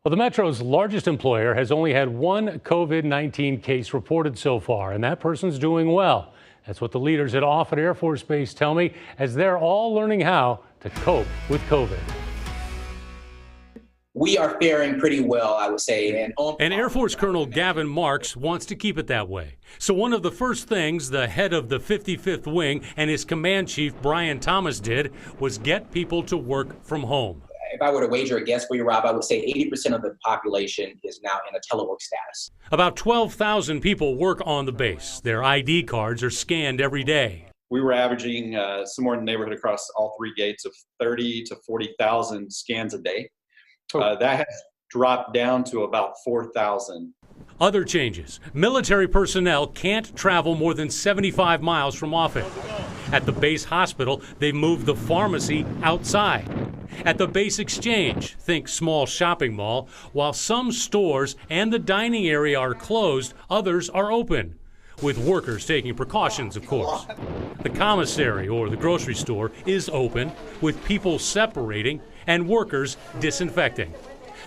Well, the Metro's largest employer has only had one COVID-19 case reported so far, and that person's doing well. That's what the leaders at Offutt Air Force Base tell me as they're all learning how to cope with COVID. We are faring pretty well, I would say. And Air Force Colonel Gavin Marks wants to keep it that way. So one of the first things the head of the 55th Wing and his command chief, Brian Thomas, did was get people to work from home. If I were to wager a guess for you, Rob, I would say 80% of the population is now in a telework status. About 12,000 people work on the base. Their ID cards are scanned every day. We were averaging somewhere in the neighborhood across all three gates of 30 to 40,000 scans a day. That has dropped down to about 4,000. Other changes. Military personnel can't travel more than 75 miles from Offutt. At the base hospital, they've moved the pharmacy outside. At the base exchange, think small shopping mall, while some stores and the dining area are closed, others are open, with workers taking precautions, of course. The commissary, or the grocery store, is open, with people separating and workers disinfecting.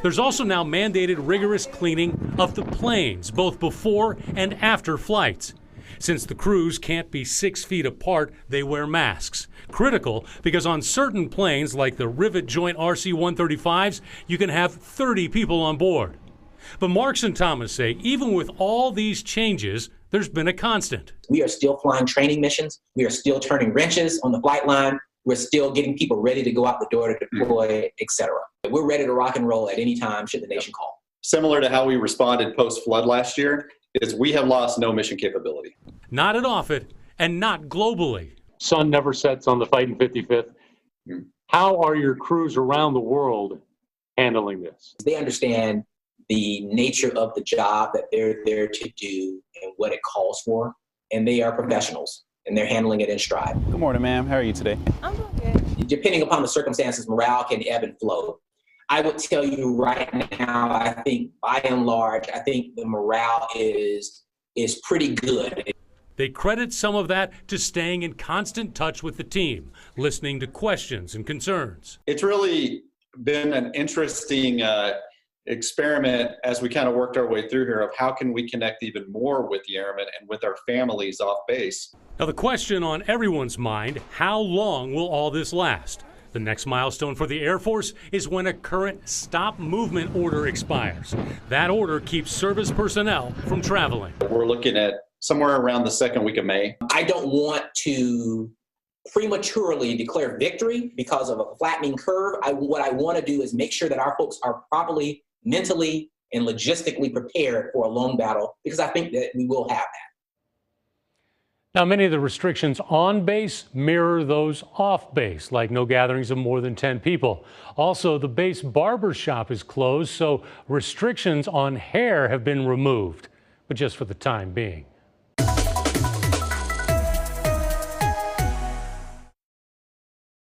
There's also now mandated rigorous cleaning of the planes, both before and after flights. Since the crews can't be 6 feet apart, they wear masks. Critical because on certain planes, like the Rivet Joint RC-135s, you can have 30 people on board. But Marks and Thomas say even with all these changes, there's been a constant. We are still flying training missions. We are still turning wrenches on the flight line. We're still getting people ready to go out the door to deploy, etc. We're ready to rock and roll at any time should the nation call. Similar to how we responded post-flood last year, is we have lost no mission capability. Not at Offutt and not globally. Sun never sets on the fighting 55th. How are your crews around the world handling this? They understand the nature of the job that they're there to do and what it calls for, and they are professionals, and they're handling it in stride. Good morning, ma'am. How are you today? I'm doing good. Depending upon the circumstances, morale can ebb and flow. I would tell you right now, I think by and large, I think the morale is pretty good. They credit some of that to staying in constant touch with the team, listening to questions and concerns. It's really been an interesting experiment as we kind of worked our way through here of how can we connect even more with the airmen and with our families off base. Now the question on everyone's mind, how long will all this last? The next milestone for the Air Force is when a current stop movement order expires. That order keeps service personnel from traveling. We're looking at somewhere around the second week of May. I don't want to prematurely declare victory because of a flattening curve. What I want to do is make sure that our folks are properly, mentally, and logistically prepared for a long battle, because I think that we will have that. Now, many of the restrictions on base mirror those off base, like no gatherings of more than 10 people. Also, the base barber shop is closed, so restrictions on hair have been removed, but just for the time being.